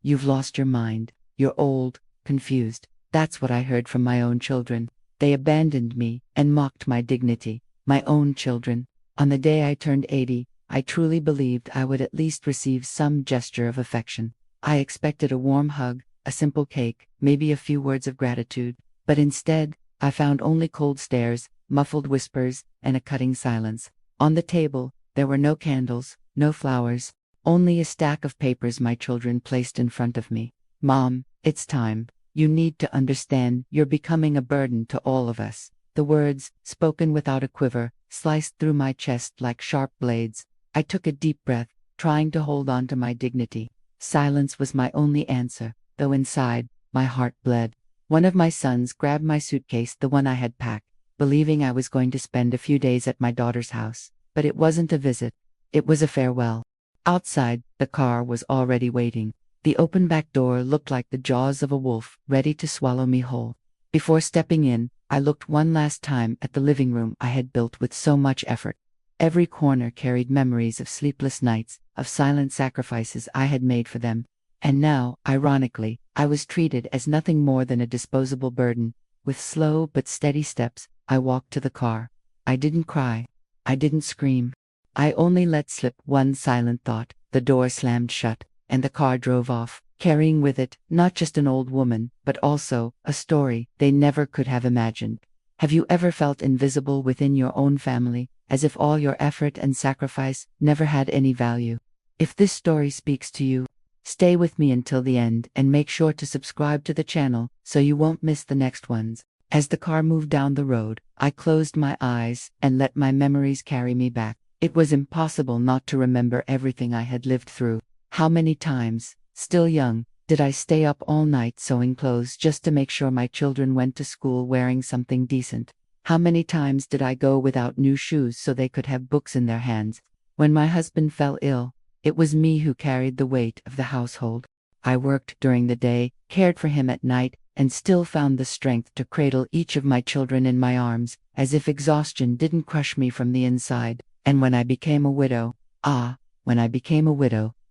"You've lost your mind. You're old, confused." That's what I heard from my own children. They abandoned me and mocked my dignity. My own children. On the day I turned 80, I truly believed I would at least receive some gesture of affection. I expected a warm hug, a simple cake, maybe a few words of gratitude. But instead, I found only cold stares, muffled whispers, and a cutting silence. On the table, there were no candles, no flowers, only a stack of papers my children placed in front of me. "Mom, it's time. You need to understand you're becoming a burden to all of us." The words, spoken without a quiver, sliced through my chest like sharp blades. I took a deep breath, trying to hold on to my dignity. Silence was my only answer, though inside, my heart bled. One of my sons grabbed my suitcase, the one I had packed, believing I was going to spend a few days at my daughter's house. But it wasn't a visit. It was a farewell. Outside, the car was already waiting. The open back door looked like the jaws of a wolf, ready to swallow me whole. Before stepping in, I looked one last time at the living room I had built with so much effort. Every corner carried memories of sleepless nights, of silent sacrifices I had made for them. And now, ironically, I was treated as nothing more than a disposable burden. With slow but steady steps, I walked to the car. I didn't cry. I didn't scream. I only let slip one silent thought. The door slammed shut, and the car drove off, carrying with it not just an old woman, but also a story they never could have imagined. Have you ever felt invisible within your own family, as if all your effort and sacrifice never had any value? If this story speaks to you, stay with me until the end and make sure to subscribe to the channel so you won't miss the next ones. As the car moved down the road, I closed my eyes and let my memories carry me back. It was impossible not to remember everything I had lived through. How many times, still young, did I stay up all night sewing clothes just to make sure my children went to school wearing something decent? How many times did I go without new shoes so they could have books in their hands? When my husband fell ill, it was me who carried the weight of the household. I worked during the day, cared for him at night, and still found the strength to cradle each of my children in my arms, as if exhaustion didn't crush me from the inside. And when I became a widow,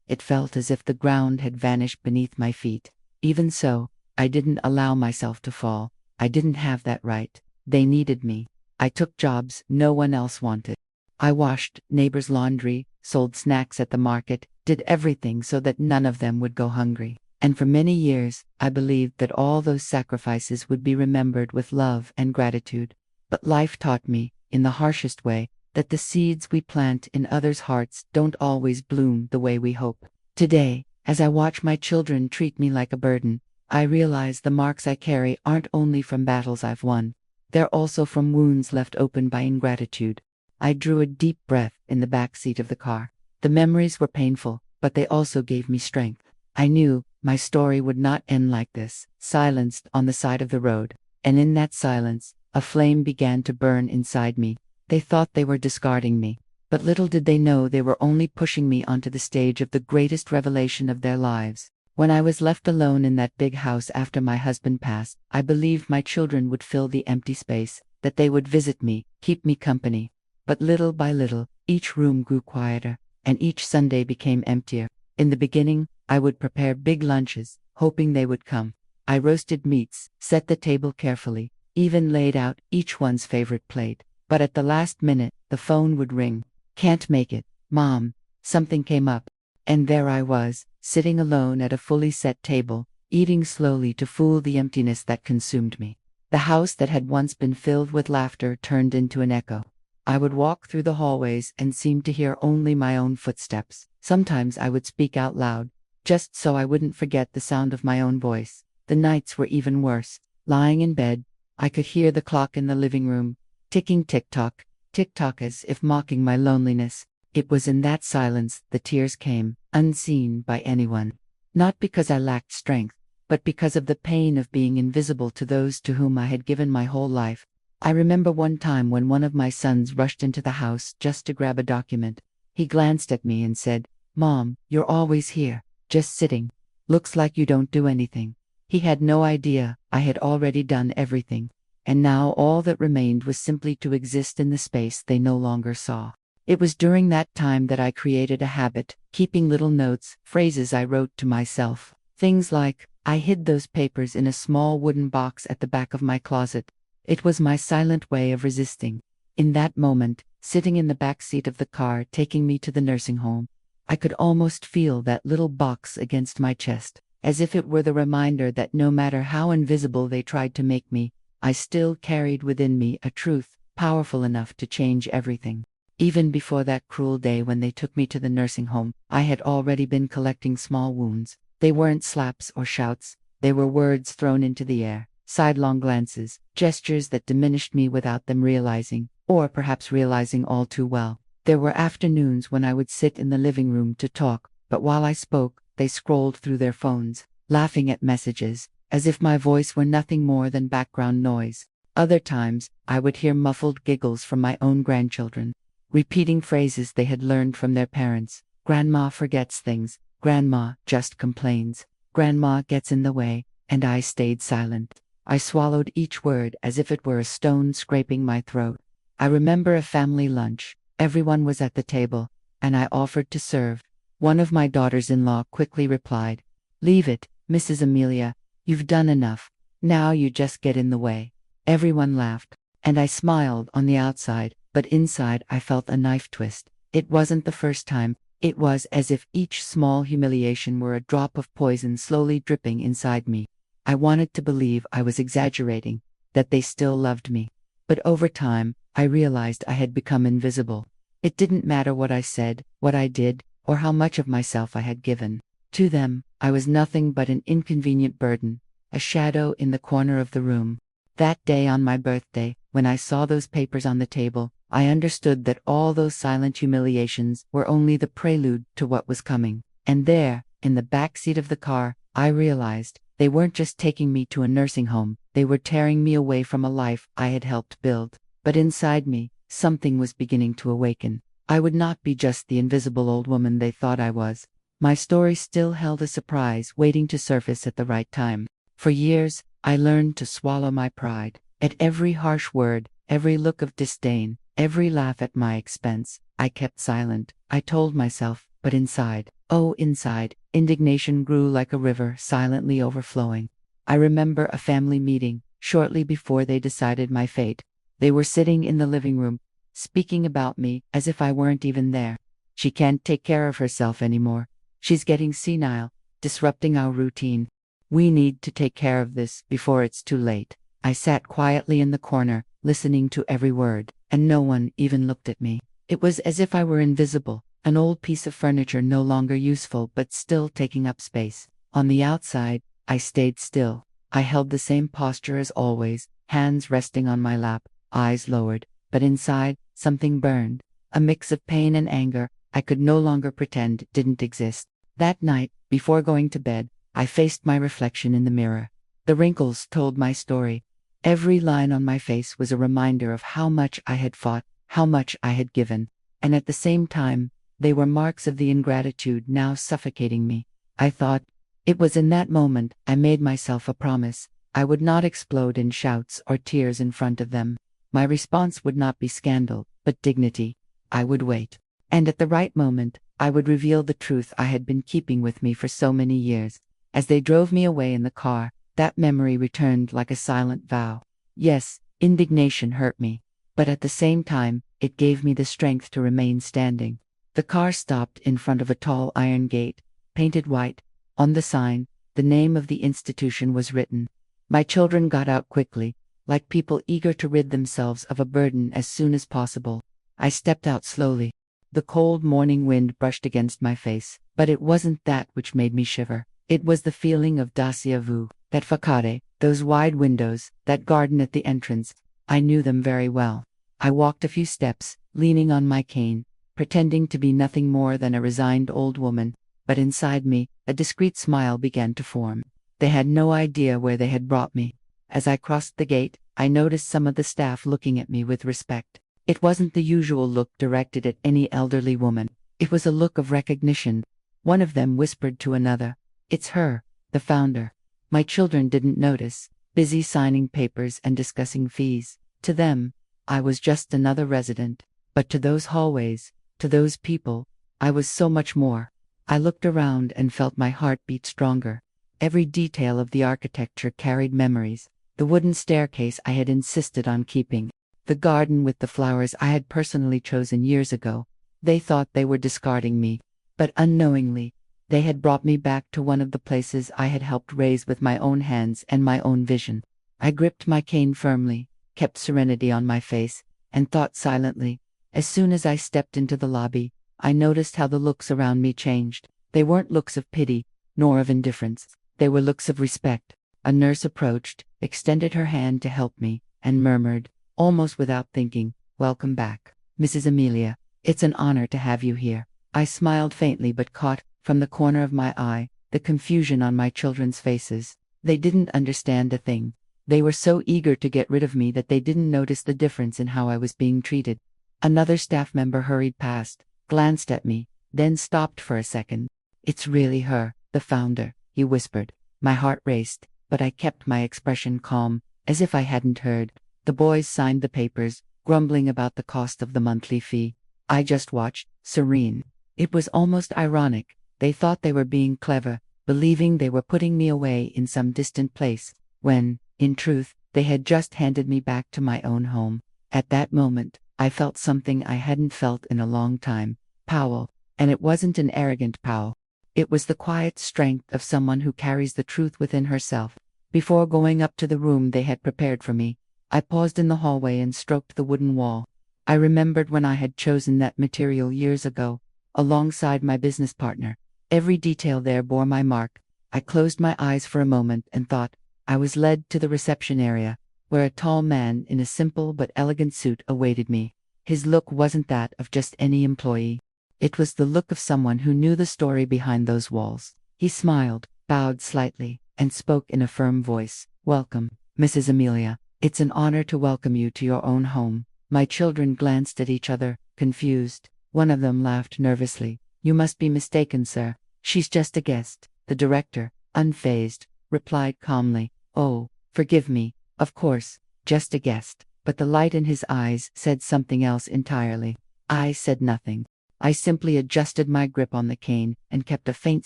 it felt as if the ground had vanished beneath my feet. Even so, I didn't allow myself to fall. I didn't have that right. They needed me. I took jobs no one else wanted. I washed neighbors' laundry, sold snacks at the market, did everything so that none of them would go hungry. And for many years, I believed that all those sacrifices would be remembered with love and gratitude. But life taught me, in the harshest way, that the seeds we plant in others' hearts don't always bloom the way we hope. Today, as I watch my children treat me like a burden, I realize the marks I carry aren't only from battles I've won. They're also from wounds left open by ingratitude. I drew a deep breath in the back seat of the car. The memories were painful, but they also gave me strength. I knew my story would not end like this, silenced on the side of the road. And in that silence, a flame began to burn inside me. They thought they were discarding me, but little did they know they were only pushing me onto the stage of the greatest revelation of their lives. When I was left alone in that big house after my husband passed, I believed my children would fill the empty space, that they would visit me, keep me company. But little by little, each room grew quieter, and each Sunday became emptier. In the beginning, I would prepare big lunches, hoping they would come. I roasted meats, set the table carefully, even laid out each one's favorite plate. But at the last minute, the phone would ring. "Can't make it, Mom. Something came up." And there I was, sitting alone at a fully set table, eating slowly to fool the emptiness that consumed me. The house that had once been filled with laughter turned into an echo. I would walk through the hallways and seem to hear only my own footsteps. Sometimes I would speak out loud, just so I wouldn't forget the sound of my own voice. The nights were even worse. Lying in bed, I could hear the clock in the living room, ticking tick-tock, tick-tock, as if mocking my loneliness. It was in that silence the tears came, unseen by anyone. Not because I lacked strength, but because of the pain of being invisible to those to whom I had given my whole life. I remember one time when one of my sons rushed into the house just to grab a document. He glanced at me and said, "Mom, you're always here, just sitting. Looks like you don't do anything." He had no idea I had already done everything. And now all that remained was simply to exist in the space they no longer saw. It was during that time that I created a habit, keeping little notes, phrases I wrote to myself. Things like, I hid those papers in a small wooden box at the back of my closet. It was my silent way of resisting. In that moment, sitting in the back seat of the car taking me to the nursing home, I could almost feel that little box against my chest, as if it were the reminder that no matter how invisible they tried to make me, I still carried within me a truth powerful enough to change everything. Even before that cruel day when they took me to the nursing home, I had already been collecting small wounds. They weren't slaps or shouts, they were words thrown into the air, sidelong glances, gestures that diminished me without them realizing, or perhaps realizing all too well. There were afternoons when I would sit in the living room to talk, but while I spoke, they scrolled through their phones, laughing at messages, as if my voice were nothing more than background noise. Other times, I would hear muffled giggles from my own grandchildren, repeating phrases they had learned from their parents. Grandma forgets things, Grandma just complains, Grandma gets in the way, and I stayed silent. I swallowed each word as if it were a stone scraping my throat. I remember a family lunch. Everyone was at the table, and I offered to serve. One of my daughters-in-law quickly replied, "Leave it, Mrs. Amelia, you've done enough. Now you just get in the way." Everyone laughed, and I smiled on the outside, but inside I felt a knife twist. It wasn't the first time. It was as if each small humiliation were a drop of poison slowly dripping inside me. I wanted to believe I was exaggerating, that they still loved me. But over time, I realized I had become invisible. It didn't matter what I said, what I did, or how much of myself I had given. To them, I was nothing but an inconvenient burden, a shadow in the corner of the room. That day on my birthday, when I saw those papers on the table, I understood that all those silent humiliations were only the prelude to what was coming. And there, in the back seat of the car, I realized they weren't just taking me to a nursing home, they were tearing me away from a life I had helped build. But inside me, something was beginning to awaken. I would not be just the invisible old woman they thought I was. My story still held a surprise waiting to surface at the right time. For years, I learned to swallow my pride. At every harsh word, every look of disdain, every laugh at my expense, I kept silent. I told myself, but inside, oh inside, indignation grew like a river silently overflowing. I remember a family meeting, shortly before they decided my fate. They were sitting in the living room, speaking about me as if I weren't even there. "She can't take care of herself anymore. She's getting senile, disrupting our routine. We need to take care of this before it's too late." I sat quietly in the corner, listening to every word, and no one even looked at me. It was as if I were invisible, an old piece of furniture no longer useful but still taking up space. On the outside, I stayed still. I held the same posture as always, hands resting on my lap, eyes lowered, but inside, something burned, a mix of pain and anger I could no longer pretend didn't exist. That night, before going to bed, I faced my reflection in the mirror. The wrinkles told my story. Every line on my face was a reminder of how much I had fought, how much I had given, and at the same time, they were marks of the ingratitude now suffocating me. I thought, it was in that moment I made myself a promise. I would not explode in shouts or tears in front of them. My response would not be scandal, but dignity. I would wait. And at the right moment, I would reveal the truth I had been keeping with me for so many years. As they drove me away in the car, that memory returned like a silent vow. Yes, indignation hurt me, but at the same time, it gave me the strength to remain standing. The car stopped in front of a tall iron gate, painted white. On the sign, the name of the institution was written. My children got out quickly, like people eager to rid themselves of a burden as soon as possible. I stepped out slowly. The cold morning wind brushed against my face, but it wasn't that which made me shiver. It was the feeling of déjà vu. That facade, those wide windows, that garden at the entrance, I knew them very well. I walked a few steps, leaning on my cane, pretending to be nothing more than a resigned old woman, but inside me, a discreet smile began to form. They had no idea where they had brought me. As I crossed the gate, I noticed some of the staff looking at me with respect. It wasn't the usual look directed at any elderly woman. It was a look of recognition. One of them whispered to another, "It's her, the founder." My children didn't notice, busy signing papers and discussing fees. To them, I was just another resident. But to those hallways, to those people, I was so much more. I looked around and felt my heart beat stronger. Every detail of the architecture carried memories. The wooden staircase I had insisted on keeping. The garden with the flowers I had personally chosen years ago. They thought they were discarding me, but unknowingly, they had brought me back to one of the places I had helped raise with my own hands and my own vision. I gripped my cane firmly, kept serenity on my face, and thought silently. As soon as I stepped into the lobby, I noticed how the looks around me changed. They weren't looks of pity, nor of indifference. They were looks of respect. A nurse approached, extended her hand to help me, and murmured, almost without thinking, "Welcome back, Mrs. Amelia. It's an honor to have you here." I smiled faintly but caught, from the corner of my eye, the confusion on my children's faces. They didn't understand a thing. They were so eager to get rid of me that they didn't notice the difference in how I was being treated. Another staff member hurried past, glanced at me, then stopped for a second. "It's really her, the founder," he whispered. My heart raced, but I kept my expression calm, as if I hadn't heard. The boys signed the papers, grumbling about the cost of the monthly fee. I just watched, serene. It was almost ironic. They thought they were being clever, believing they were putting me away in some distant place, when, in truth, they had just handed me back to my own home. At that moment, I felt something I hadn't felt in a long time. Power. And it wasn't an arrogant power. It was the quiet strength of someone who carries the truth within herself. Before going up to the room they had prepared for me, I paused in the hallway and stroked the wooden wall. I remembered when I had chosen that material years ago, alongside my business partner. Every detail there bore my mark. I closed my eyes for a moment and thought. I was led to the reception area, where a tall man in a simple but elegant suit awaited me. His look wasn't that of just any employee. It was the look of someone who knew the story behind those walls. He smiled, bowed slightly, and spoke in a firm voice. "Welcome, Mrs. Amelia. It's an honor to welcome you to your own home." My children glanced at each other, confused. One of them laughed nervously. "You must be mistaken, sir. She's just a guest." The director, unfazed, replied calmly, "Oh, forgive me. Of course, just a guest." But the light in his eyes said something else entirely. I said nothing. I simply adjusted my grip on the cane and kept a faint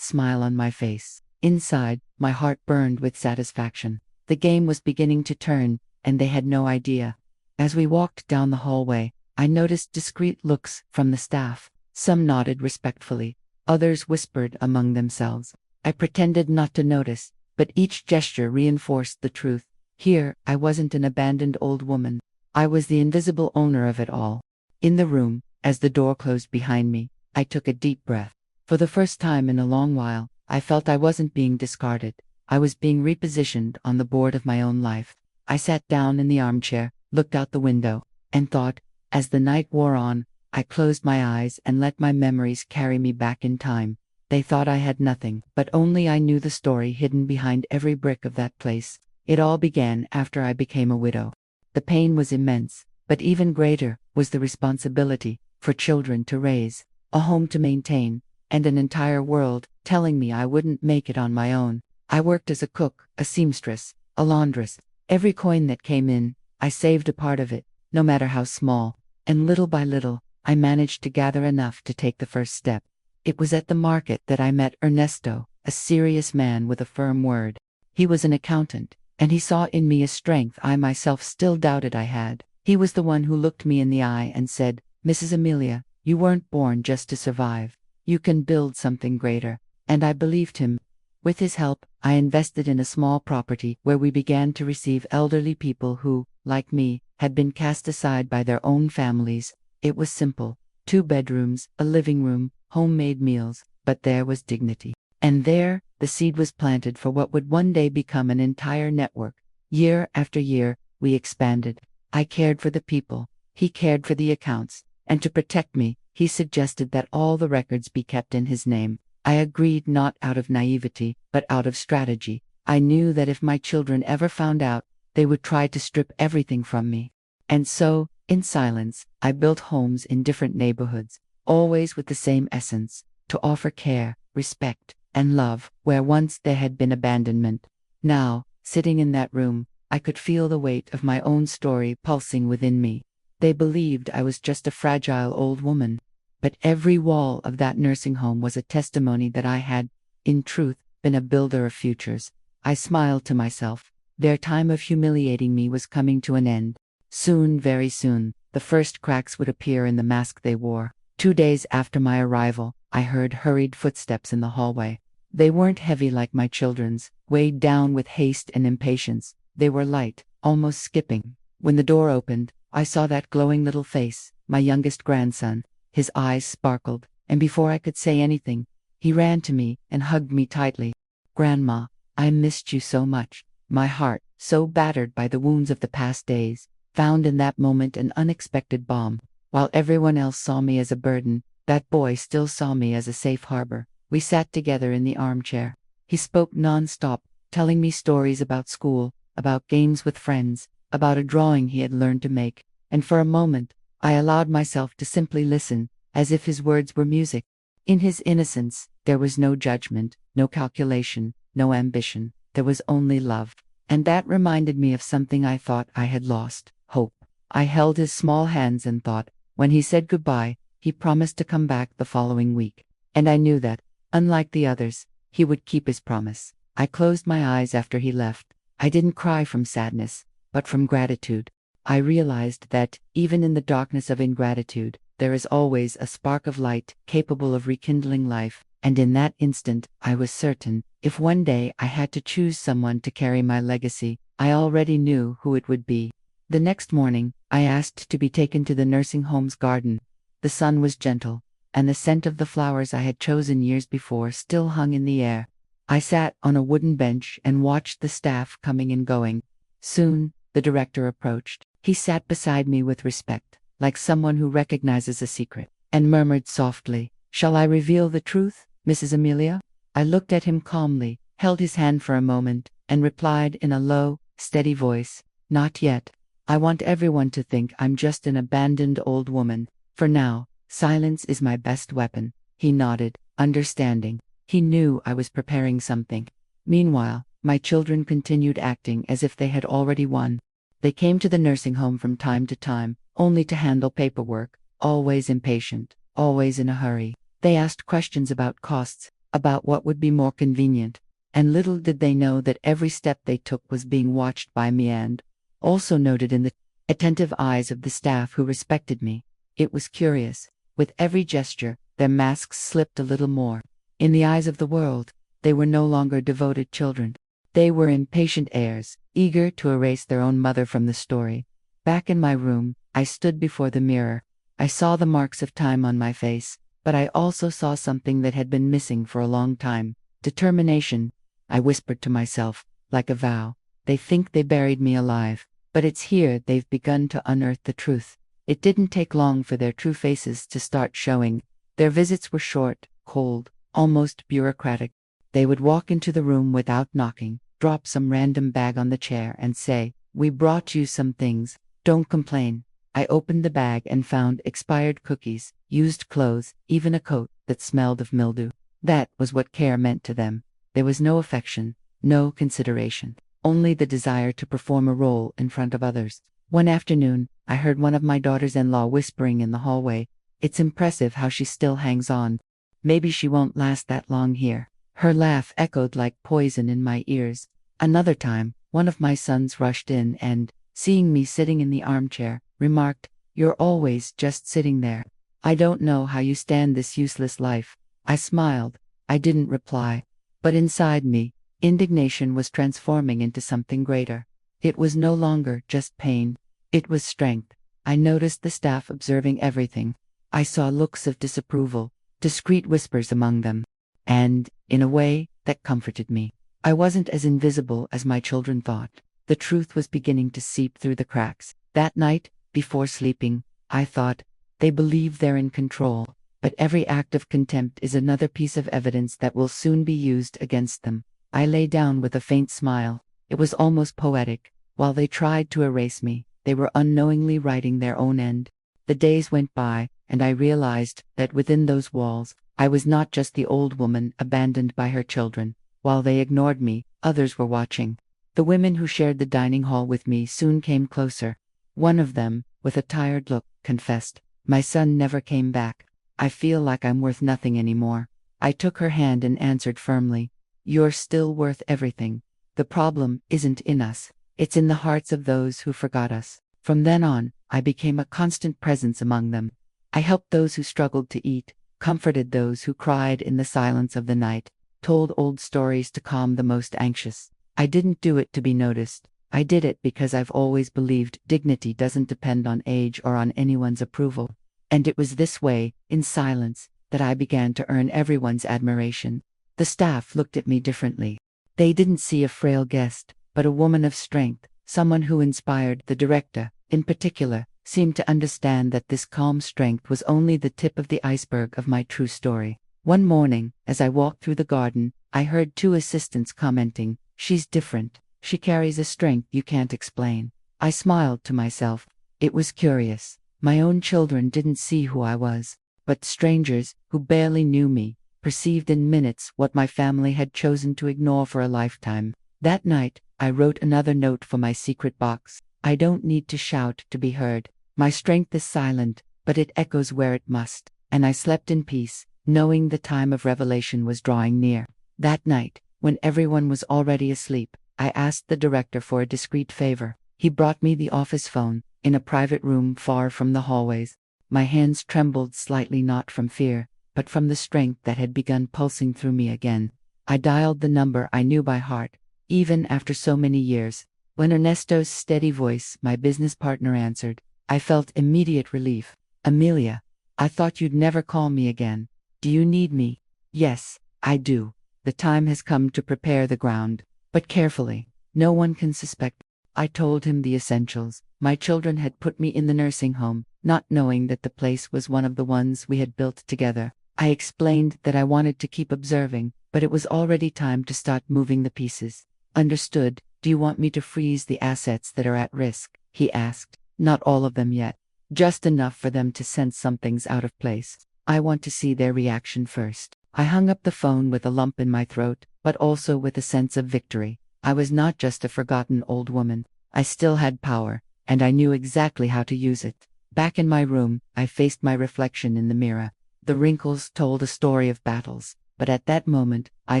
smile on my face. Inside, my heart burned with satisfaction. The game was beginning to turn, and they had no idea. As we walked down the hallway, I noticed discreet looks from the staff. Some nodded respectfully, others whispered among themselves. I pretended not to notice, but each gesture reinforced the truth. Here, I wasn't an abandoned old woman. I was the invisible owner of it all. In the room, as the door closed behind me, I took a deep breath. For the first time in a long while, I felt I wasn't being discarded. I was being repositioned on the board of my own life. I sat down in the armchair, looked out the window, and thought. As the night wore on, I closed my eyes and let my memories carry me back in time. They thought I had nothing, but only I knew the story hidden behind every brick of that place. It all began after I became a widow. The pain was immense, but even greater was the responsibility for children to raise, a home to maintain, and an entire world telling me I wouldn't make it on my own. I worked as a cook, a seamstress, a laundress. Every coin that came in, I saved a part of it, no matter how small, and little by little, I managed to gather enough to take the first step. It was at the market that I met Ernesto, a serious man with a firm word. He was an accountant, and he saw in me a strength I myself still doubted I had. He was the one who looked me in the eye and said, "Mrs. Amelia, you weren't born just to survive. You can build something greater." And I believed him. With his help, I invested in a small property where we began to receive elderly people who, like me, had been cast aside by their own families. It was simple. 2 bedrooms, a living room, homemade meals, but there was dignity. And there, the seed was planted for what would one day become an entire network. Year after year, we expanded. I cared for the people. He cared for the accounts. And to protect me, he suggested that all the records be kept in his name. I agreed, not out of naivety, but out of strategy. I knew that if my children ever found out, they would try to strip everything from me. And so, in silence, I built homes in different neighborhoods, always with the same essence, to offer care, respect, and love where once there had been abandonment. Now, sitting in that room, I could feel the weight of my own story pulsing within me. They believed I was just a fragile old woman. But every wall of that nursing home was a testimony that I had, in truth, been been a builder of futures. I smiled to myself. Their time of humiliating me was coming to an end. Soon, very soon, the first cracks would appear in the mask they wore. 2 days after my arrival, I heard hurried footsteps in the hallway. They weren't heavy like my children's, weighed down with haste and impatience. They were light, almost skipping. When the door opened, I saw that glowing little face, my youngest grandson. His eyes sparkled, and before I could say anything, he ran to me and hugged me tightly. "Grandma, I missed you so much." My heart, so battered by the wounds of the past days, found in that moment an unexpected balm. While everyone else saw me as a burden, that boy still saw me as a safe harbor. We sat together in the armchair. He spoke non-stop, telling me stories about school, about games with friends, about a drawing he had learned to make, and for a moment, I allowed myself to simply listen, as if his words were music. In his innocence, there was no judgment, no calculation, no ambition. There was only love. And that reminded me of something I thought I had lost: hope. I held his small hands and thought, when he said goodbye, he promised to come back the following week. And I knew that, unlike the others, he would keep his promise. I closed my eyes after he left. I didn't cry from sadness, but from gratitude. I realized that, even in the darkness of ingratitude, there is always a spark of light capable of rekindling life. And in that instant, I was certain, if one day I had to choose someone to carry my legacy, I already knew who it would be. The next morning, I asked to be taken to the nursing home's garden. The sun was gentle, and the scent of the flowers I had chosen years before still hung in the air. I sat on a wooden bench and watched the staff coming and going. Soon, the director approached. He sat beside me with respect, like someone who recognizes a secret, and murmured softly, "Shall I reveal the truth, Mrs. Amelia?" I looked at him calmly, held his hand for a moment, and replied in a low, steady voice, "Not yet. I want everyone to think I'm just an abandoned old woman. For now, silence is my best weapon." He nodded, understanding. He knew I was preparing something. Meanwhile, my children continued acting as if they had already won. They came to the nursing home from time to time, only to handle paperwork, always impatient, always in a hurry. They asked questions about costs, about what would be more convenient, and little did they know that every step they took was being watched by me and also noted in the attentive eyes of the staff who respected me. It was curious. With every gesture, their masks slipped a little more. In the eyes of the world, they were no longer devoted children. They were impatient heirs, eager to erase their own mother from the story. Back in my room, I stood before the mirror. I saw the marks of time on my face, but I also saw something that had been missing for a long time: determination. I whispered to myself, like a vow, "They think they buried me alive, but it's here they've begun to unearth the truth." It didn't take long for their true faces to start showing. Their visits were short, cold, almost bureaucratic. They would walk into the room without knocking, drop some random bag on the chair and say, "We brought you some things. Don't complain." I opened the bag and found expired cookies, used clothes, even a coat that smelled of mildew. That was what care meant to them. There was no affection, no consideration, only the desire to perform a role in front of others. One afternoon, I heard one of my daughters-in-law whispering in the hallway, "It's impressive how she still hangs on. Maybe she won't last that long here." Her laugh echoed like poison in my ears. Another time, one of my sons rushed in and, seeing me sitting in the armchair, remarked, "You're always just sitting there. I don't know how you stand this useless life." I smiled. I didn't reply. But inside me, indignation was transforming into something greater. It was no longer just pain. It was strength. I noticed the staff observing everything. I saw looks of disapproval, discreet whispers among them. And, in a way, that comforted me. I wasn't as invisible as my children thought. The truth was beginning to seep through the cracks. That night, before sleeping, I thought, they believe they're in control, but every act of contempt is another piece of evidence that will soon be used against them. I lay down with a faint smile. It was almost poetic. While they tried to erase me, they were unknowingly writing their own end. The days went by, and I realized that within those walls, I was not just the old woman abandoned by her children. While they ignored me, others were watching. The women who shared the dining hall with me soon came closer. One of them, with a tired look, confessed, "My son never came back. I feel like I'm worth nothing anymore." I took her hand and answered firmly, You're still worth everything. The problem isn't in us. It's in the hearts of those who forgot us. From then on, I became a constant presence among them. I helped those who struggled to eat, comforted those who cried in the silence of the night, told old stories to calm the most anxious. I didn't do it to be noticed. I did it because I've always believed dignity doesn't depend on age or on anyone's approval. And it was this way, in silence, that I began to earn everyone's admiration. The staff looked at me differently. They didn't see a frail guest, but a woman of strength, someone who inspired. The director, in particular, seemed to understand that this calm strength was only the tip of the iceberg of my true story. One morning, as I walked through the garden, I heard two assistants commenting, "She's different. She carries a strength you can't explain." I smiled to myself. It was curious. My own children didn't see who I was, but strangers, who barely knew me, perceived in minutes what my family had chosen to ignore for a lifetime. That night, I wrote another note for my secret box. I don't need to shout to be heard. My strength is silent, but it echoes where it must. And I slept in peace, knowing the time of revelation was drawing near. That night, when everyone was already asleep, I asked the director for a discreet favor. He brought me the office phone, in a private room far from the hallways. My hands trembled slightly, not from fear, but from the strength that had begun pulsing through me again. I dialed the number I knew by heart, even after so many years. When Ernesto's steady voice, my business partner, answered, I felt immediate relief. "Amelia, I thought you'd never call me again. Do you need me?" "Yes, I do. The time has come to prepare the ground. But carefully. No one can suspect." I told him the essentials. My children had put me in the nursing home, not knowing that the place was one of the ones we had built together. I explained that I wanted to keep observing, but it was already time to start moving the pieces. "Understood. Do you want me to freeze the assets that are at risk?" he asked. "Not all of them yet. Just enough for them to sense something's out of place. I want to see their reaction first." I hung up the phone with a lump in my throat, but also with a sense of victory. I was not just a forgotten old woman. I still had power, and I knew exactly how to use it. Back in my room, I faced my reflection in the mirror. The wrinkles told a story of battles, but at that moment, I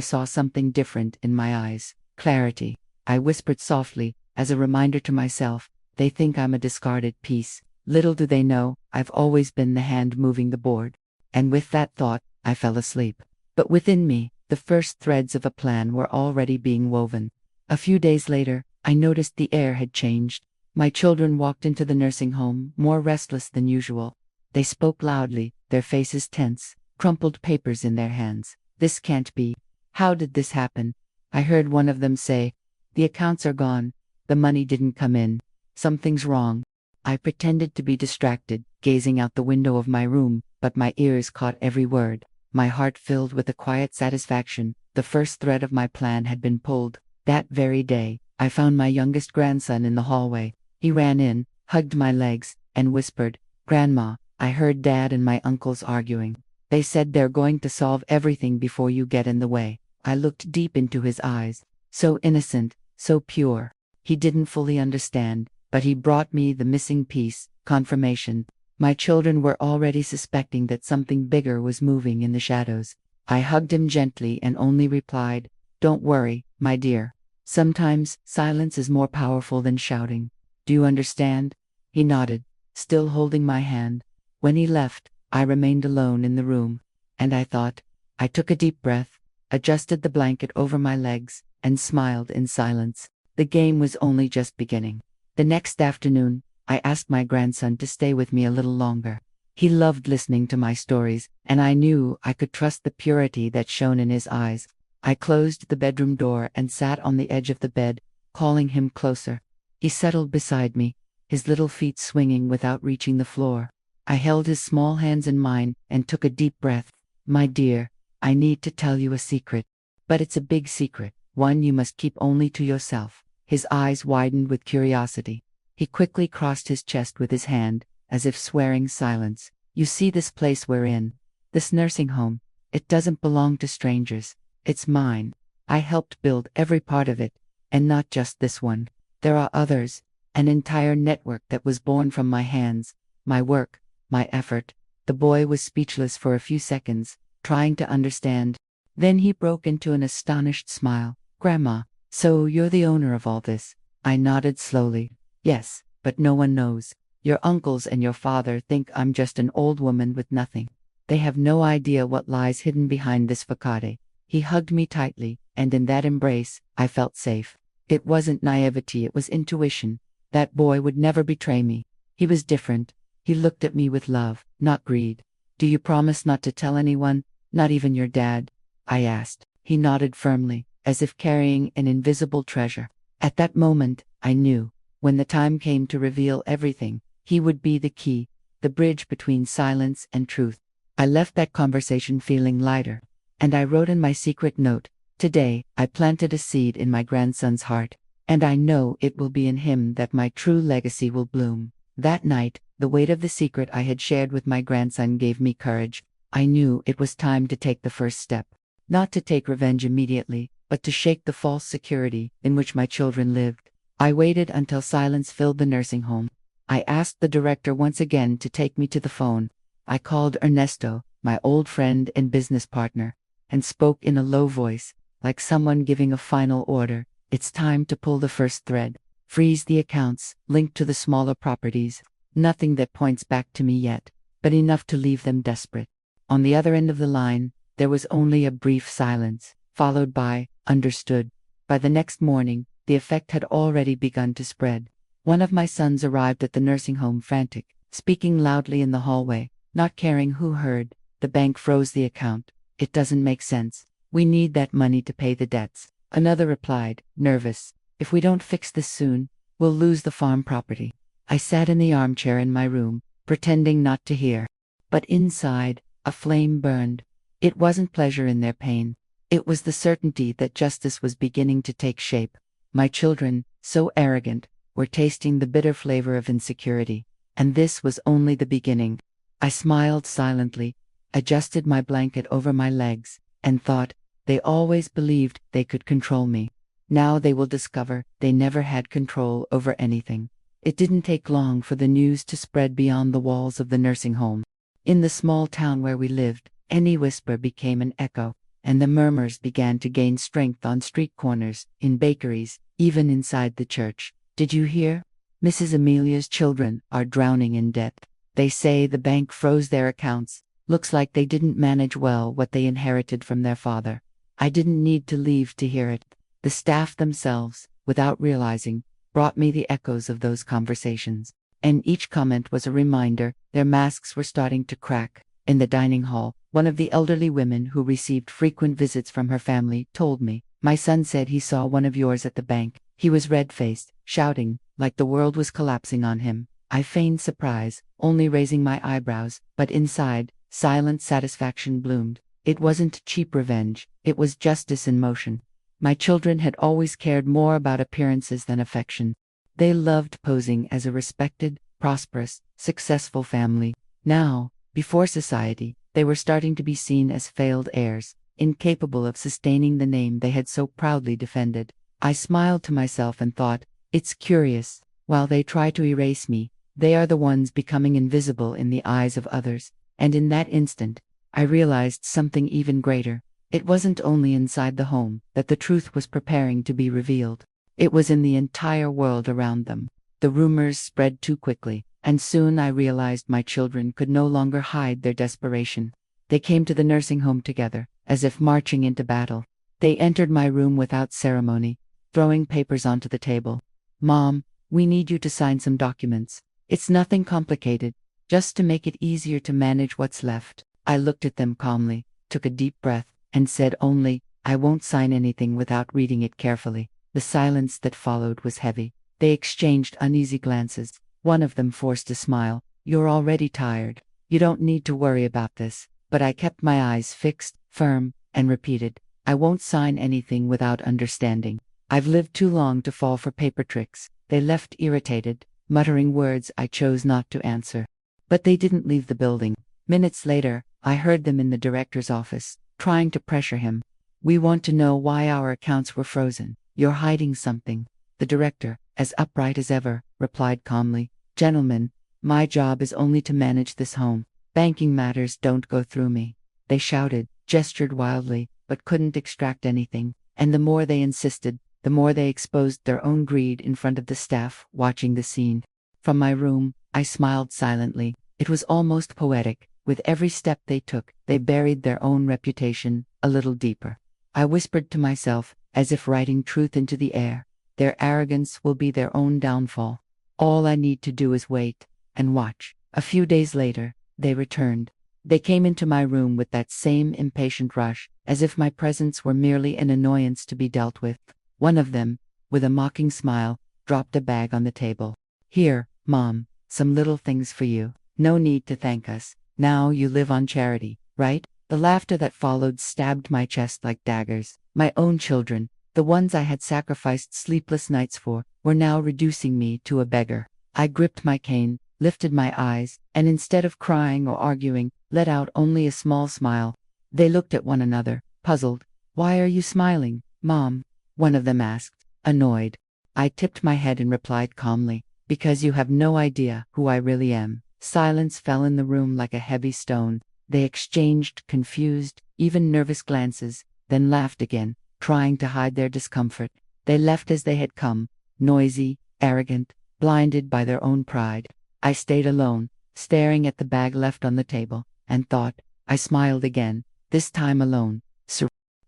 saw something different in my eyes. Clarity. I whispered softly, as a reminder to myself, "They think I'm a discarded piece. Little do they know, I've always been the hand moving the board." And with that thought, I fell asleep. But within me, the first threads of a plan were already being woven. A few days later, I noticed the air had changed. My children walked into the nursing home, more restless than usual. They spoke loudly, their faces tense, crumpled papers in their hands. "This can't be. How did this happen?" I heard one of them say, "The accounts are gone. The money didn't come in. Something's wrong." I pretended to be distracted, gazing out the window of my room, but my ears caught every word. My heart filled with a quiet satisfaction. The first thread of my plan had been pulled. That very day, I found my youngest grandson in the hallway. He ran in, hugged my legs, and whispered, "Grandma, I heard Dad and my uncles arguing. They said they're going to solve everything before you get in the way." I looked deep into his eyes. So innocent, so pure. He didn't fully understand, but he brought me the missing piece, confirmation. My children were already suspecting that something bigger was moving in the shadows. I hugged him gently and only replied, "Don't worry, my dear. Sometimes silence is more powerful than shouting. Do you understand?" He nodded, still holding my hand. When he left, I remained alone in the room, and I thought. I took a deep breath, adjusted the blanket over my legs, and smiled in silence. The game was only just beginning. The next afternoon, I asked my grandson to stay with me a little longer. He loved listening to my stories, and I knew I could trust the purity that shone in his eyes. I closed the bedroom door and sat on the edge of the bed, calling him closer. He settled beside me, his little feet swinging without reaching the floor. I held his small hands in mine and took a deep breath. "My dear, I need to tell you a secret. But it's a big secret, one you must keep only to yourself." His eyes widened with curiosity. He quickly crossed his chest with his hand, as if swearing silence. "You see this place we're in? This nursing home? It doesn't belong to strangers. It's mine. I helped build every part of it, and not just this one. There are others, an entire network that was born from my hands, my work, my effort." The boy was speechless for a few seconds, trying to understand. Then he broke into an astonished smile. Grandma, so you're the owner of all this? I nodded slowly. Yes, but no one knows. Your uncles and your father think I'm just an old woman with nothing. They have no idea what lies hidden behind this facade. He hugged me tightly, and in that embrace, I felt safe. It wasn't naivety, it was intuition. That boy would never betray me. He was different. He looked at me with love, not greed. Do you promise not to tell anyone, not even your dad? I asked. He nodded firmly, as if carrying an invisible treasure. At that moment, I knew, when the time came to reveal everything, he would be the key, the bridge between silence and truth. I left that conversation feeling lighter, and I wrote in my secret note, "Today, I planted a seed in my grandson's heart, and I know it will be in him that my true legacy will bloom." That night, the weight of the secret I had shared with my grandson gave me courage. I knew it was time to take the first step. Not to take revenge immediately, but to shake the false security in which my children lived. I waited until silence filled the nursing home. I asked the director once again to take me to the phone. I called Ernesto, my old friend and business partner, and spoke in a low voice, like someone giving a final order. It's time to pull the first thread. Freeze the accounts, linked to the smaller properties. Nothing that points back to me yet, but enough to leave them desperate. On the other end of the line, there was only a brief silence, followed by, "Understood." By the next morning, the effect had already begun to spread. One of my sons arrived at the nursing home frantic, speaking loudly in the hallway, not caring who heard. "The bank froze the account. It doesn't make sense. We need that money to pay the debts." Another replied, nervous, "If we don't fix this soon, we'll lose the farm property." I sat in the armchair in my room, pretending not to hear. But inside, a flame burned. It wasn't pleasure in their pain. It was the certainty that justice was beginning to take shape. My children, so arrogant, were tasting the bitter flavor of insecurity. And this was only the beginning. I smiled silently, adjusted my blanket over my legs, and thought, they always believed they could control me. Now they will discover they never had control over anything. It didn't take long for the news to spread beyond the walls of the nursing home. In the small town where we lived, any whisper became an echo, and the murmurs began to gain strength on street corners, in bakeries, even inside the church. "Did you hear? Mrs. Amelia's children are drowning in debt. They say the bank froze their accounts. Looks like they didn't manage well what they inherited from their father." I didn't need to leave to hear it. The staff themselves, without realizing, brought me the echoes of those conversations. And each comment was a reminder their masks were starting to crack. In the dining hall, one of the elderly women who received frequent visits from her family told me, "My son said he saw one of yours at the bank. He was red-faced, shouting, like the world was collapsing on him." I feigned surprise, only raising my eyebrows, but inside, silent satisfaction bloomed. It wasn't cheap revenge, it was justice in motion. My children had always cared more about appearances than affection. They loved posing as a respected, prosperous, successful family. Now, before society, they were starting to be seen as failed heirs, incapable of sustaining the name they had so proudly defended. I smiled to myself and thought, it's curious, while they try to erase me, they are the ones becoming invisible in the eyes of others. And in that instant, I realized something even greater. It wasn't only inside the home that the truth was preparing to be revealed. It was in the entire world around them. The rumors spread too quickly, and soon I realized my children could no longer hide their desperation. They came to the nursing home together, as if marching into battle. They entered my room without ceremony, throwing papers onto the table. "Mom, we need you to sign some documents. It's nothing complicated, just to make it easier to manage what's left." I looked at them calmly, took a deep breath, and said only, "I won't sign anything without reading it carefully." The silence that followed was heavy. They exchanged uneasy glances. One of them forced a smile. "You're already tired. You don't need to worry about this." But I kept my eyes fixed, firm, and repeated, "I won't sign anything without understanding. I've lived too long to fall for paper tricks." They left irritated, muttering words I chose not to answer. But they didn't leave the building. Minutes later, I heard them in the director's office, trying to pressure him. "We want to know why our accounts were frozen. You're hiding something." The director, as upright as ever, replied calmly, "Gentlemen, my job is only to manage this home. Banking matters don't go through me." They shouted, gestured wildly, but couldn't extract anything, and the more they insisted, the more they exposed their own greed in front of the staff watching the scene. From my room, I smiled silently. It was almost poetic. With every step they took, they buried their own reputation a little deeper. I whispered to myself, as if writing truth into the air, their arrogance will be their own downfall. All I need to do is wait and watch. A few days later, they returned. They came into my room with that same impatient rush, as if my presence were merely an annoyance to be dealt with. One of them, with a mocking smile, dropped a bag on the table. "Here, Mom, some little things for you. No need to thank us. Now you live on charity, right?" The laughter that followed stabbed my chest like daggers. My own children, the ones I had sacrificed sleepless nights for, were now reducing me to a beggar. I gripped my cane, lifted my eyes, and instead of crying or arguing, let out only a small smile. They looked at one another, puzzled. "Why are you smiling, Mom?" one of them asked, annoyed. I tipped my head and replied calmly, "Because you have no idea who I really am." Silence fell in the room like a heavy stone. They exchanged confused, even nervous glances, then laughed again, trying to hide their discomfort. They left as they had come, noisy, arrogant, blinded by their own pride. I stayed alone, staring at the bag left on the table, and thought. I smiled again, this time alone.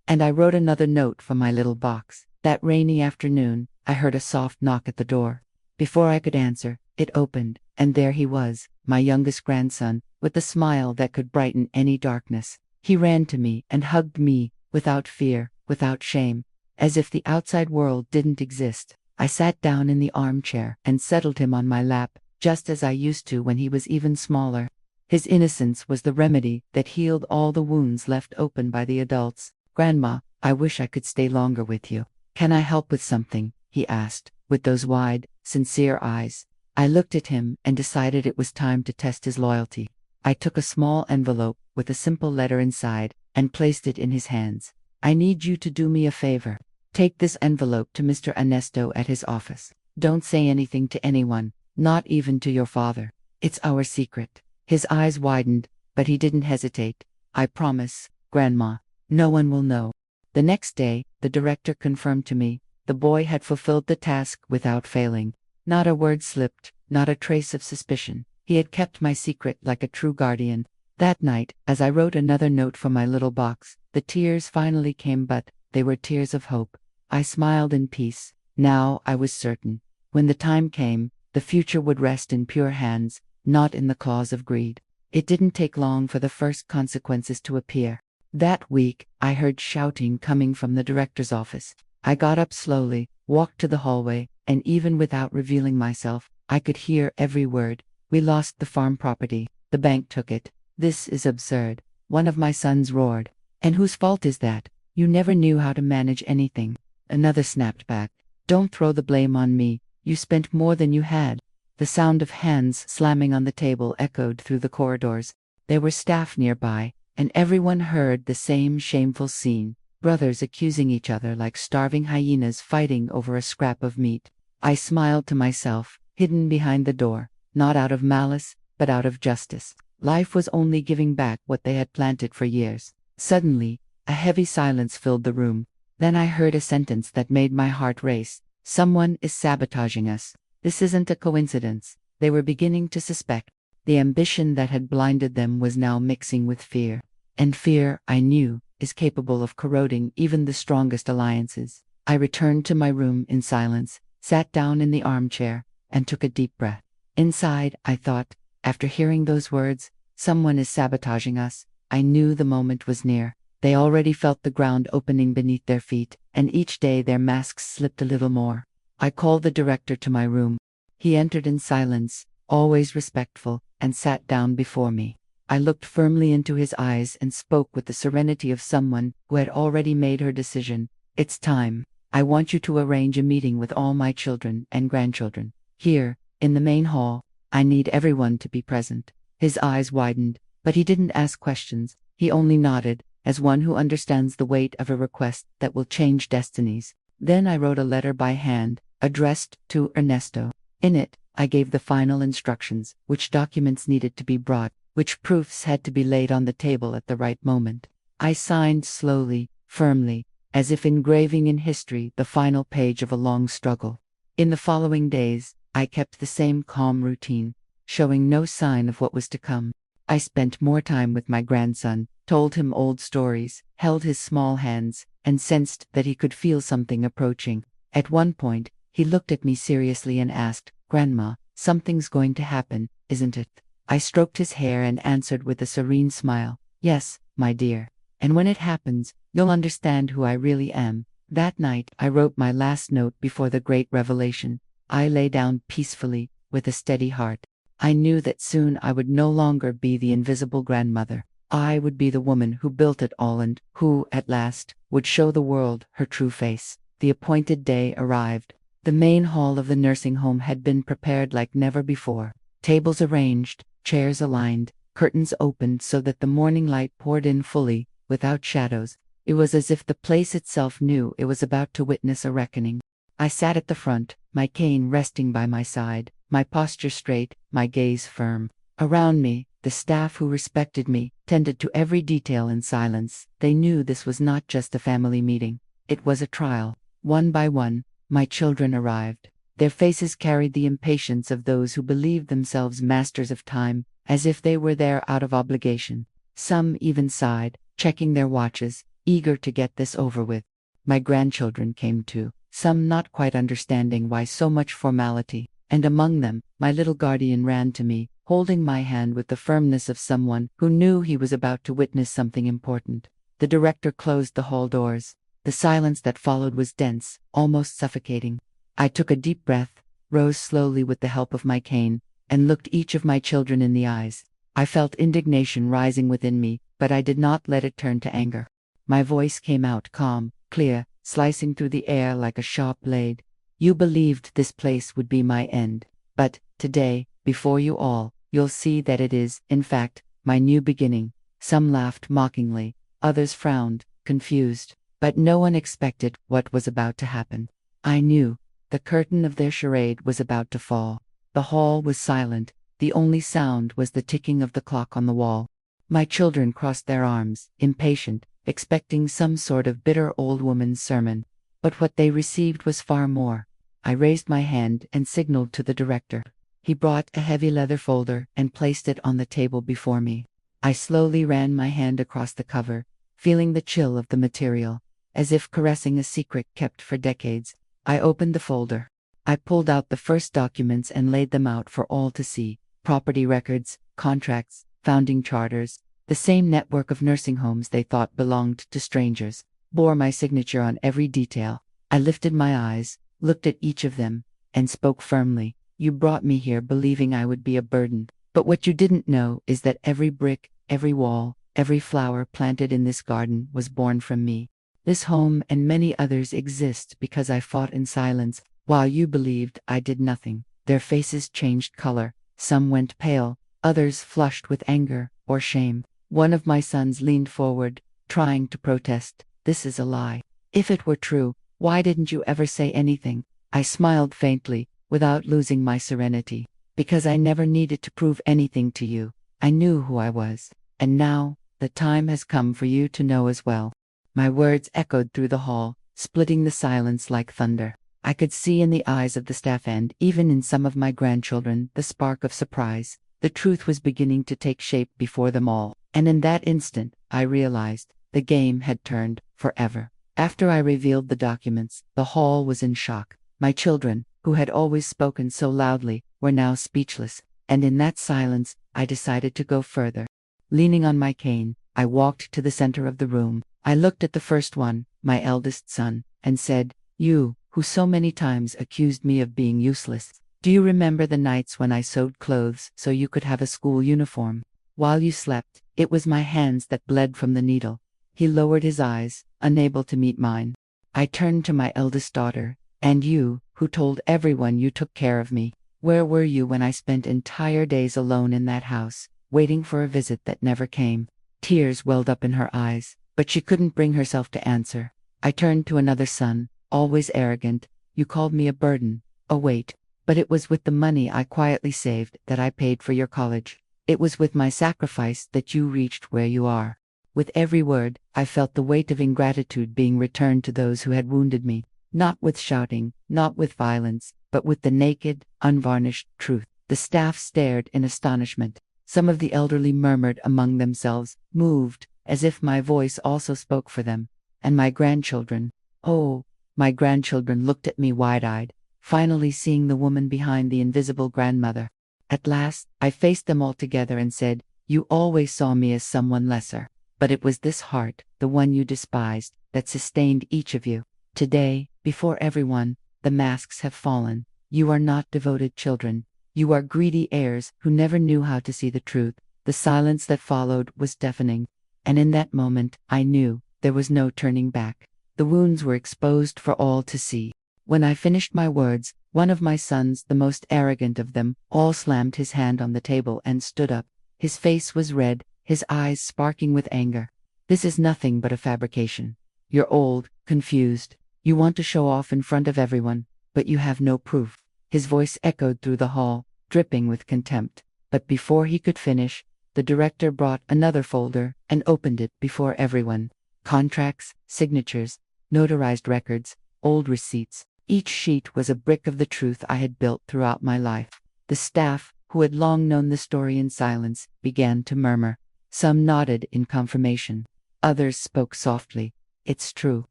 And I wrote another note from my little box. That rainy afternoon, I heard a soft knock at the door. Before I could answer, it opened, and there he was, my youngest grandson, with a smile that could brighten any darkness. He ran to me and hugged me, without fear, without shame, as if the outside world didn't exist. I sat down in the armchair and settled him on my lap, just as I used to when he was even smaller. His innocence was the remedy that healed all the wounds left open by the adults. "Grandma, I wish I could stay longer with you. Can I help with something?" he asked, with those wide, sincere eyes. I looked at him and decided it was time to test his loyalty. I took a small envelope with a simple letter inside and placed it in his hands. "I need you to do me a favor. Take this envelope to Mr. Ernesto at his office. Don't say anything to anyone, not even to your father. It's our secret." His eyes widened, but he didn't hesitate. "I promise, Grandma, no one will know." The next day, the director confirmed to me, the boy had fulfilled the task without failing. Not a word slipped, not a trace of suspicion. He had kept my secret like a true guardian. That night, as I wrote another note from my little box, the tears finally came, but they were tears of hope. I smiled in peace. Now I was certain. When the time came, the future would rest in pure hands, not in the claws of greed. It didn't take long for the first consequences to appear. That week, I heard shouting coming from the director's office. I got up slowly, walked to the hallway, and even without revealing myself, I could hear every word. "We lost the farm property. The bank took it. This is absurd," one of my sons roared. "And whose fault is that? You never knew how to manage anything." Another snapped back. "Don't throw the blame on me. You spent more than you had." The sound of hands slamming on the table echoed through the corridors. There were staff nearby, and everyone heard the same shameful scene. Brothers accusing each other like starving hyenas fighting over a scrap of meat. I smiled to myself, hidden behind the door, not out of malice, but out of justice. Life was only giving back what they had planted for years. Suddenly, a heavy silence filled the room. Then I heard a sentence that made my heart race. "Someone is sabotaging us." This isn't a coincidence. They were beginning to suspect. The ambition that had blinded them was now mixing with fear. And fear, I knew, is capable of corroding even the strongest alliances. I returned to my room in silence, sat down in the armchair, and took a deep breath. Inside, I thought, after hearing those words, "Someone is sabotaging us," I knew the moment was near. They already felt the ground opening beneath their feet, and each day their masks slipped a little more. I called the director to my room. He entered in silence, always respectful, and sat down before me. I looked firmly into his eyes and spoke with the serenity of someone who had already made her decision. "It's time. I want you to arrange a meeting with all my children and grandchildren. Here, in the main hall. I need everyone to be present." His eyes widened, but he didn't ask questions. He only nodded, as one who understands the weight of a request that will change destinies. Then I wrote a letter by hand, addressed to Ernesto. In it, I gave the final instructions, which documents needed to be brought, which proofs had to be laid on the table at the right moment. I signed slowly, firmly, as if engraving in history the final page of a long struggle. In the following days, I kept the same calm routine, showing no sign of what was to come. I spent more time with my grandson, told him old stories, held his small hands, and sensed that he could feel something approaching. At one point, he looked at me seriously and asked, "Grandma, something's going to happen, isn't it?" I stroked his hair and answered with a serene smile, "Yes, my dear. And when it happens, you'll understand who I really am." That night, I wrote my last note before the great revelation. I lay down peacefully, with a steady heart. I knew that soon I would no longer be the invisible grandmother. I would be the woman who built it all and who, at last, would show the world her true face. The appointed day arrived. The main hall of the nursing home had been prepared like never before. Tables arranged, chairs aligned, curtains opened so that the morning light poured in fully, without shadows. It was as if the place itself knew it was about to witness a reckoning. I sat at the front, my cane resting by my side, my posture straight, my gaze firm. Around me, the staff who respected me, tended to every detail in silence. They knew this was not just a family meeting. It was a trial. One by one, my children arrived. Their faces carried the impatience of those who believed themselves masters of time, as if they were there out of obligation. Some even sighed, checking their watches, eager to get this over with. My grandchildren came too, some not quite understanding why so much formality, and among them, my little guardian ran to me, holding my hand with the firmness of someone who knew he was about to witness something important. The director closed the hall doors. The silence that followed was dense, almost suffocating. I took a deep breath, rose slowly with the help of my cane, and looked each of my children in the eyes. I felt indignation rising within me, but I did not let it turn to anger. My voice came out calm, clear, slicing through the air like a sharp blade. "You believed this place would be my end. But, today, before you all, you'll see that it is, in fact, my new beginning." Some laughed mockingly, others frowned, confused. But no one expected what was about to happen. I knew. The curtain of their charade was about to fall. The hall was silent. The only sound was the ticking of the clock on the wall. My children crossed their arms, impatient, expecting some sort of bitter old woman's sermon. But what they received was far more. I raised my hand and signaled to the director. He brought a heavy leather folder and placed it on the table before me. I slowly ran my hand across the cover, feeling the chill of the material, as if caressing a secret kept for decades. I opened the folder. I pulled out the first documents and laid them out for all to see. Property records, contracts, founding charters. The same network of nursing homes they thought belonged to strangers bore my signature on every detail. I lifted my eyes, looked at each of them, and spoke firmly. "You brought me here believing I would be a burden. But what you didn't know is that every brick, every wall, every flower planted in this garden was born from me. This home and many others exist because I fought in silence, while you believed I did nothing." Their faces changed color. Some went pale, others flushed with anger or shame. One of my sons leaned forward, trying to protest. "This is a lie. If it were true, why didn't you ever say anything?" I smiled faintly, without losing my serenity. "Because I never needed to prove anything to you. I knew who I was. And now, the time has come for you to know as well." My words echoed through the hall, splitting the silence like thunder. I could see in the eyes of the staff and even in some of my grandchildren the spark of surprise. The truth was beginning to take shape before them all, and in that instant, I realized the game had turned forever. After I revealed the documents, the hall was in shock. My children, who had always spoken so loudly, were now speechless, and in that silence, I decided to go further. Leaning on my cane, I walked to the center of the room. I looked at the first one, my eldest son, and said, "You, who so many times accused me of being useless, do you remember the nights when I sewed clothes so you could have a school uniform? While you slept, it was my hands that bled from the needle." He lowered his eyes, unable to meet mine. I turned to my eldest daughter. "And you, who told everyone you took care of me, where were you when I spent entire days alone in that house, waiting for a visit that never came?" Tears welled up in her eyes, but she couldn't bring herself to answer. I turned to another son, always arrogant. "You called me a burden, a weight. But it was with the money I quietly saved that I paid for your college. It was with my sacrifice that you reached where you are." With every word, I felt the weight of ingratitude being returned to those who had wounded me, not with shouting, not with violence, but with the naked, unvarnished truth. The staff stared in astonishment. Some of the elderly murmured among themselves, moved, as if my voice also spoke for them. And my grandchildren, oh, my grandchildren looked at me wide-eyed, finally seeing the woman behind the invisible grandmother. At last, I faced them all together and said, "You always saw me as someone lesser. But it was this heart, the one you despised, that sustained each of you. Today, before everyone, the masks have fallen. You are not devoted children. You are greedy heirs who never knew how to see the truth." The silence that followed was deafening. And in that moment, I knew there was no turning back. The wounds were exposed for all to see. When I finished my words, one of my sons, the most arrogant of them all, slammed his hand on the table and stood up. His face was red, his eyes sparking with anger. "This is nothing but a fabrication. You're old, confused. You want to show off in front of everyone, but you have no proof." His voice echoed through the hall, dripping with contempt. But before he could finish, the director brought another folder and opened it before everyone. Contracts, signatures, notarized records, old receipts. Each sheet was a brick of the truth I had built throughout my life. The staff, who had long known the story in silence, began to murmur. Some nodded in confirmation. Others spoke softly. "It's true.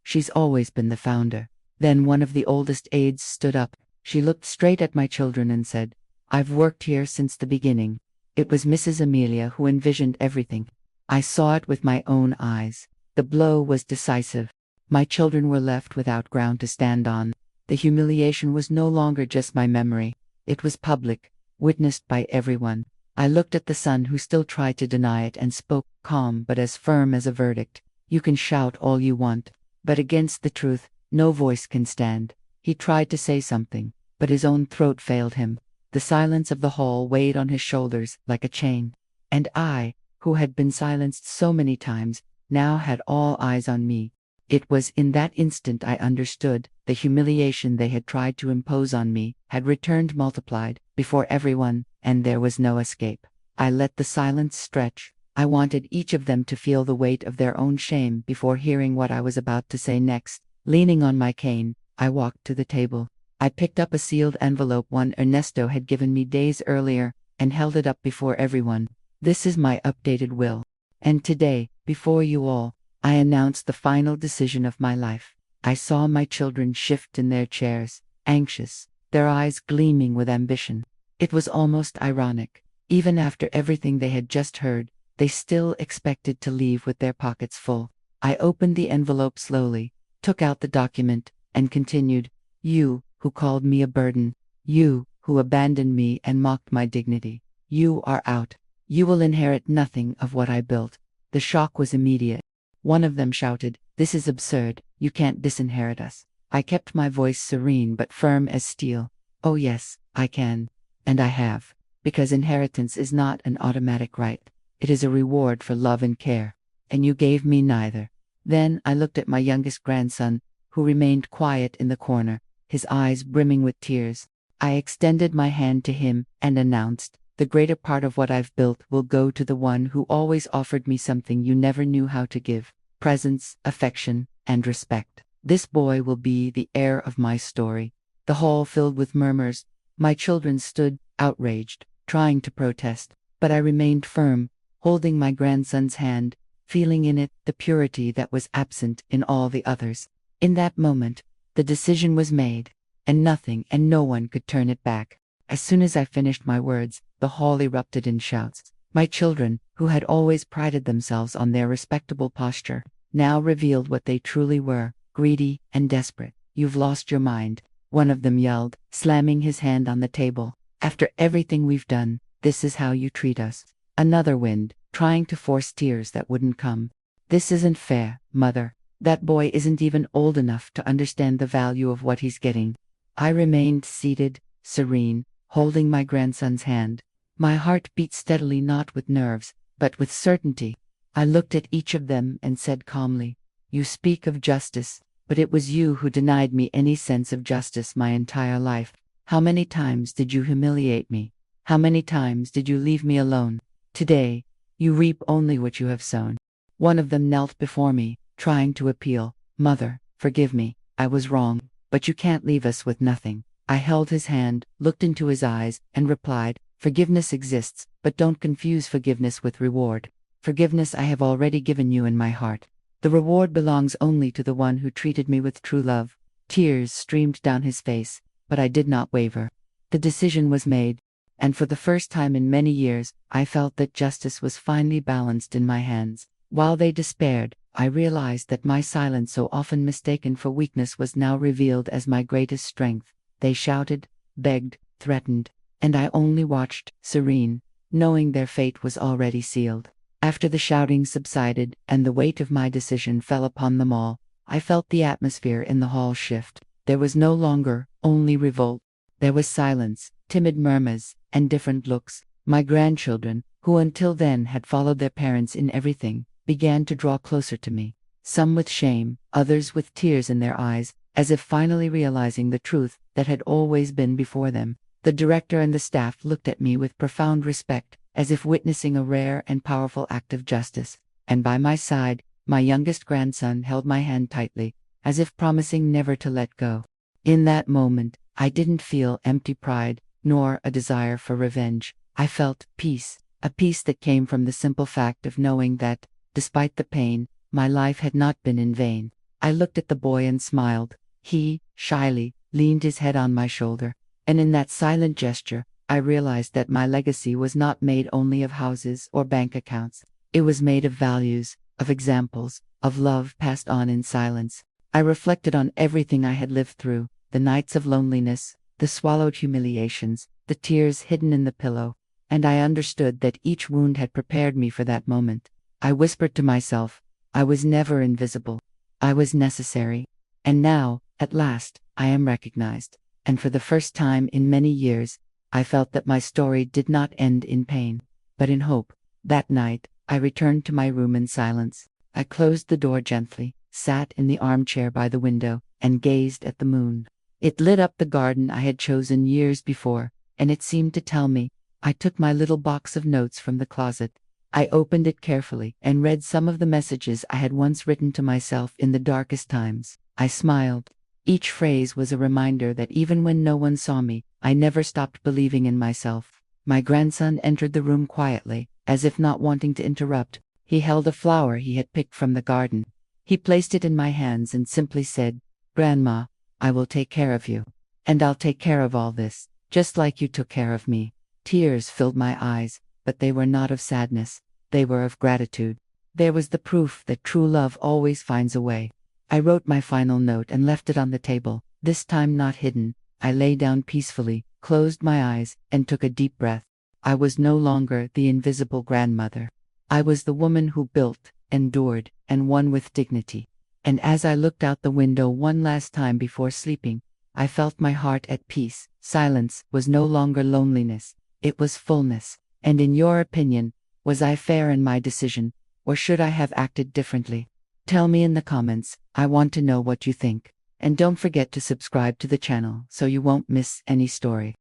She's always been the founder." Then one of the oldest aides stood up. She looked straight at my children and said, "I've worked here since the beginning. It was Mrs. Amelia who envisioned everything. I saw it with my own eyes." The blow was decisive. My children were left without ground to stand on. The humiliation was no longer just my memory. It was public, witnessed by everyone. I looked at the son who still tried to deny it and spoke, calm but as firm as a verdict. "You can shout all you want, but against the truth, no voice can stand." He tried to say something, but his own throat failed him. The silence of the hall weighed on his shoulders like a chain. And I, who had been silenced so many times, now had all eyes on me. It was in that instant I understood. The humiliation they had tried to impose on me had returned multiplied, before everyone, and there was no escape. I let the silence stretch. I wanted each of them to feel the weight of their own shame before hearing what I was about to say next. Leaning on my cane, I walked to the table. I picked up a sealed envelope one Ernesto had given me days earlier, and held it up before everyone. "This is my updated will. And today, before you all, I announce the final decision of my life." I saw my children shift in their chairs, anxious, their eyes gleaming with ambition. It was almost ironic. Even after everything they had just heard, they still expected to leave with their pockets full. I opened the envelope slowly, took out the document, and continued, "You, who called me a burden, you, who abandoned me and mocked my dignity, you are out. You will inherit nothing of what I built." The shock was immediate. One of them shouted, "This is absurd. You can't disinherit us." I kept my voice serene but firm as steel. "Oh yes, I can. And I have. Because inheritance is not an automatic right. It is a reward for love and care. And you gave me neither." Then I looked at my youngest grandson, who remained quiet in the corner, his eyes brimming with tears. I extended my hand to him and announced, "The greater part of what I've built will go to the one who always offered me something you never knew how to give: presence, affection, and respect. This boy will be the heir of my story." The hall filled with murmurs. My children stood, outraged, trying to protest, but I remained firm, holding my grandson's hand, feeling in it the purity that was absent in all the others. In that moment, the decision was made, and nothing and no one could turn it back. As soon as I finished my words, the hall erupted in shouts. My children, who had always prided themselves on their respectable posture, now revealed what they truly were: greedy and desperate. "You've lost your mind," one of them yelled, slamming his hand on the table. "After everything we've done, this is how you treat us." Another wind, trying to force tears that wouldn't come. "This isn't fair, Mother. That boy isn't even old enough to understand the value of what he's getting." I remained seated, serene, holding my grandson's hand. My heart beat steadily, not with nerves, but with certainty. I looked at each of them and said calmly, "You speak of justice, but it was you who denied me any sense of justice my entire life. How many times did you humiliate me? How many times did you leave me alone? Today, you reap only what you have sown." One of them knelt before me, trying to appeal. "Mother, forgive me, I was wrong, but you can't leave us with nothing." I held his hand, looked into his eyes, and replied, "Forgiveness exists, but don't confuse forgiveness with reward. Forgiveness I have already given you in my heart. The reward belongs only to the one who treated me with true love." Tears streamed down his face, but I did not waver. The decision was made, and for the first time in many years, I felt that justice was finally balanced in my hands. While they despaired, I realized that my silence, so often mistaken for weakness, was now revealed as my greatest strength. They shouted, begged, threatened, and I only watched, serene, knowing their fate was already sealed. After the shouting subsided and the weight of my decision fell upon them all, I felt the atmosphere in the hall shift. There was no longer only revolt. There was silence, timid murmurs, and different looks. My grandchildren, who until then had followed their parents in everything, began to draw closer to me, some with shame, others with tears in their eyes, as if finally realizing the truth that had always been before them. The director and the staff looked at me with profound respect, as if witnessing a rare and powerful act of justice, and by my side, my youngest grandson held my hand tightly, as if promising never to let go. In that moment, I didn't feel empty pride, nor a desire for revenge. I felt peace, a peace that came from the simple fact of knowing that, despite the pain, my life had not been in vain. I looked at the boy and smiled. He, shyly, leaned his head on my shoulder, and in that silent gesture, I realized that my legacy was not made only of houses or bank accounts. It was made of values, of examples, of love passed on in silence. I reflected on everything I had lived through, the nights of loneliness, the swallowed humiliations, the tears hidden in the pillow, and I understood that each wound had prepared me for that moment. I whispered to myself, I was never invisible. I was necessary. And now, at last, I am recognized. And for the first time in many years, I felt that my story did not end in pain, but in hope. That night, I returned to my room in silence. I closed the door gently, sat in the armchair by the window, and gazed at the moon. It lit up the garden I had chosen years before, and it seemed to tell me. I took my little box of notes from the closet. I opened it carefully and read some of the messages I had once written to myself in the darkest times. I smiled. Each phrase was a reminder that even when no one saw me, I never stopped believing in myself. My grandson entered the room quietly, as if not wanting to interrupt. He held a flower he had picked from the garden. He placed it in my hands and simply said, "Grandma, I will take care of you. And I'll take care of all this, just like you took care of me." Tears filled my eyes, but they were not of sadness. They were of gratitude. There was the proof that true love always finds a way. I wrote my final note and left it on the table, this time not hidden. I lay down peacefully, closed my eyes, and took a deep breath. I was no longer the invisible grandmother. I was the woman who built, endured, and won with dignity. And as I looked out the window one last time before sleeping, I felt my heart at peace. Silence was no longer loneliness. It was fullness. And in your opinion, was I fair in my decision, or should I have acted differently? Tell me in the comments. I want to know what you think. And don't forget to subscribe to the channel so you won't miss any story.